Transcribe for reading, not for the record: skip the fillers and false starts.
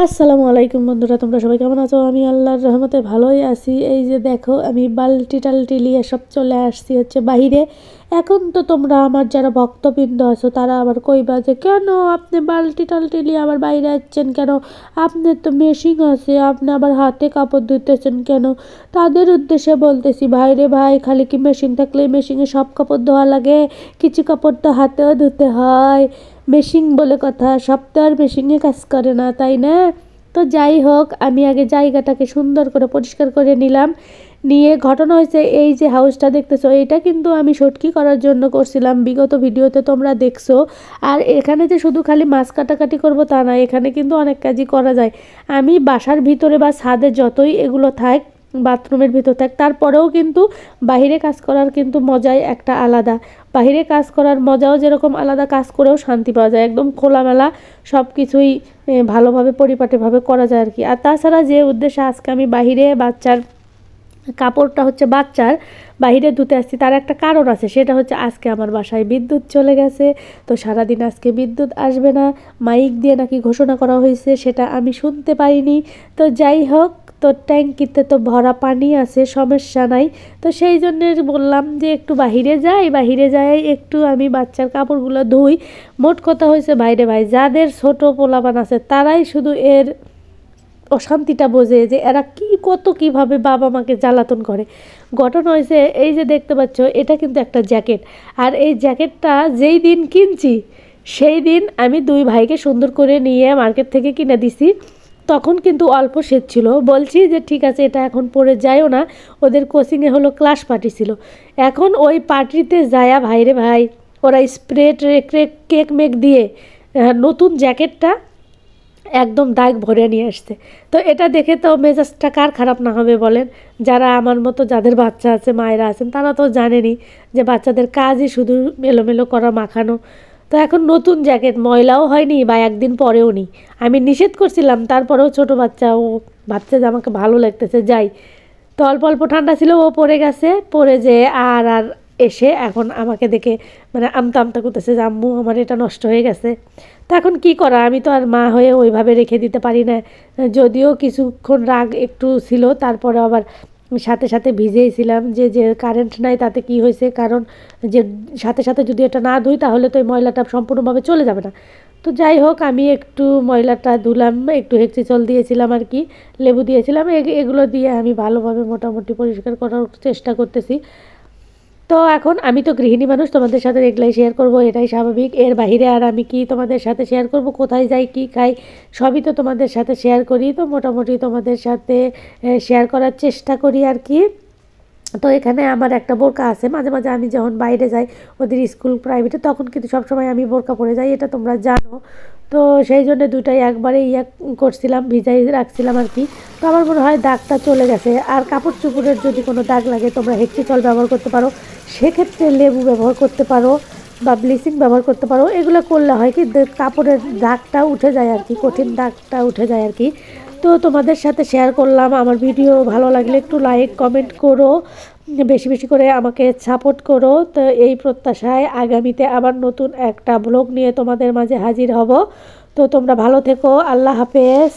আসসালামু আলাইকুম বন্ধুরা, তোমরা সবাই কেমন আছো? আমি আল্লাহর রহমতে ভালোই আছি। এই যে দেখো, আমি বালতি টালটি নিয়ে সব চলে আসছি হচ্ছে বাহিরে। এখন তো তোমরা আমার যারা ভক্তবৃন্দ আছো তারা আবার কইবা যে কেন আপনি বালতি টালটি নিয়ে আবার বাইরে যাচ্ছেন কেন? আপনার তো মেশিন আছে, আপনি আবার হাতে কাপড় ধুতেছেন কেন? তাদের উদ্দেশ্যে বলতেছি, ভাইরে ভাই, খালি কি মেশিন থাকলে মেশিনে সব কাপড় ধোয়া লাগে? কিছু কাপড় তো হাতেও ধুতে হয়। মেশিন বলে কথা, সব তো আর মেশিনে কাজ করে না, তাই না? তো যাই হোক, আমি আগে জায়গাটাকে সুন্দর করে পরিষ্কার করে নিলাম। নিয়ে ঘটনা হয়েছে, এই যে হাউসটা দেখতেছো, এটা কিন্তু আমি সটকি করার জন্য করছিলাম, বিগত ভিডিওতে তোমরা দেখছো। আর এখানে যে শুধু খালি মাছ কাটাকাটি করবো তা না, এখানে কিন্তু অনেক কাজই করা যায়। আমি বাসার ভিতরে বা ছাদে যতই এগুলো থাক, বাথরুমের ভিতর থাক, তারপরেও কিন্তু বাহিরে কাজ করার কিন্তু মজাই একটা আলাদা। বাহিরে কাজ করার মজাও যেরকম আলাদা, কাজ করেও শান্তি পাওয়া যায়, একদম খোলামেলা সব কিছুই ভালোভাবে পরিপাটিভাবে করা যায় আর কি। আর তাছাড়া যে উদ্দেশ্যে আজকে আমি বাহিরে বাচ্চার কাপড়টা হচ্ছে বাচ্চার বাহিরে ধুতে আসছি, তার একটা কারণ আছে। সেটা হচ্ছে আজকে আমার বাসায় বিদ্যুৎ চলে গেছে। তো সারাদিন আজকে বিদ্যুৎ আসবে না, মাইক দিয়ে নাকি ঘোষণা করা হয়েছে, সেটা আমি শুনতে পাইনি। তো যাই হোক, তো ট্যাঙ্কিতে তো ভরা পানি আছে, সমস্যা নাই। তো সেই জন্যে বললাম যে একটু বাহিরে যাই একটু আমি বাচ্চার কাপড়গুলো ধুই। মোট কথা হয়েছে ভাইরে ভাই, যাদের ছোট পোলাপান আছে তারাই শুধু এর অশান্তিটা বোঝে, যে এরা কীভাবে বাবা মাকে জ্বালাতন করে। ঘটনা হয়েছে, এই যে দেখতে পাচ্ছ, এটা কিন্তু একটা জ্যাকেট। আর এই জ্যাকেটটা যেই দিন কিনছি সেই দিন আমি দুই ভাইকে সুন্দর করে নিয়ে মার্কেট থেকে কিনে দিছি। তখন কিন্তু অল্প শীত ছিল, বলছি যে ঠিক আছে এটা এখন পরে যাইও না, ওদের কোচিংয়ে হলো ক্লাস পার্টি ছিল। এখন ওই পার্টিতে যায়া ভাইরে ভাই, ওরা স্প্রে কেক মেক দিয়ে নতুন জ্যাকেটটা একদম দাগ ভরে নিয়ে আসছে। তো এটা দেখে তো মেজাজটা কার খারাপ না হবে বলেন? যারা আমার মতো, যাদের বাচ্চা আছে, মায়েরা আছেন, তারা তো জানেনই যে বাচ্চাদের কাজই শুধু মেলোমেলো করা, মাখানো। তো এখন নতুন জ্যাকেট ময়লাও হয়নি বা একদিন পরেও নি। আমি নিষেধ করছিলাম, তারপরেও ছোট বাচ্চা, ও ভাবছে যে আমাকে ভালো লাগতেছে, যাই। তো অল্প অল্প ঠান্ডা ছিল, ও পড়ে গেছে, পড়ে যে আর আর এসে এখন আমাকে দেখে মানে আমতা আমতা করতেছে যে আম্মু আমার এটা নষ্ট হয়ে গেছে। তো এখন কী করা, আমি তো আর মা হয়ে ওইভাবে রেখে দিতে পারি না। যদিও কিছুক্ষণ রাগ একটু ছিল, তারপরে আবার সাথে সাথে ভিজেইছিলাম যে যে কারেন্ট নাই তাতে কি হয়েছে, কারণ যে সাথে সাথে যদি এটা না ধুই তাহলে তো এই ময়লাটা সম্পূর্ণভাবে চলে যাবে না। তো যাই হোক, আমি একটু ময়লাটা ধুলাম, একটু হেক্সিচল দিয়েছিলাম আর কি, লেবু দিয়েছিলাম, এগুলো দিয়ে আমি ভালোভাবে মোটামুটি পরিষ্কার করার চেষ্টা করতেছি। তো এখন আমি তো গৃহিণী মানুষ, তোমাদের সাথে এগুলাই শেয়ার করব, এটাই স্বাভাবিক। এর বাইরে আর আমি কি তোমাদের সাথে শেয়ার করব? কোথায় যাই, কি খাই, সবই তো তোমাদের সাথে শেয়ার করি। তো মোটামুটি তোমাদের সাথে শেয়ার করার চেষ্টা করি আর কি। তো এখানে আমার একটা বোরকা আছে, মাঝে মাঝে আমি যখন বাইরে যাই ওদের স্কুল প্রাইভেটে, তখন কিন্তু সবসময় আমি বোরকা পরে যাই, এটা তোমরা জানো। তো সেই জন্য দুটাই একবারে করছিলাম, ভিজাই রাখছিলাম আর কি। তো আমার মনে হয় দাগটা চলে গেছে। আর কাপড় চোপড়ের যদি কোনো দাগ লাগে, তোমরা হেক্সিচল ব্যবহার করতে পারো, সেক্ষেত্রে লেবু ব্যবহার করতে পারো বা ব্লিচিং ব্যবহার করতে পারো। এগুলো করলে হয় কি, কাপড়ের দাগটা উঠে যায় আর কি, কঠিন দাগটা উঠে যায় আর কি। তো তোমাদের সাথে শেয়ার করলাম। আমার ভিডিও ভালো লাগলে একটু লাইক কমেন্ট করো, বেশি বেশি করে আমাকে সাপোর্ট করো। তো এই প্রত্যাশায় আগামীতে আবার নতুন একটা ব্লগ নিয়ে তোমাদের মাঝে হাজির হব। তো তোমরা ভালো থেকো, আল্লাহ হাফেজ।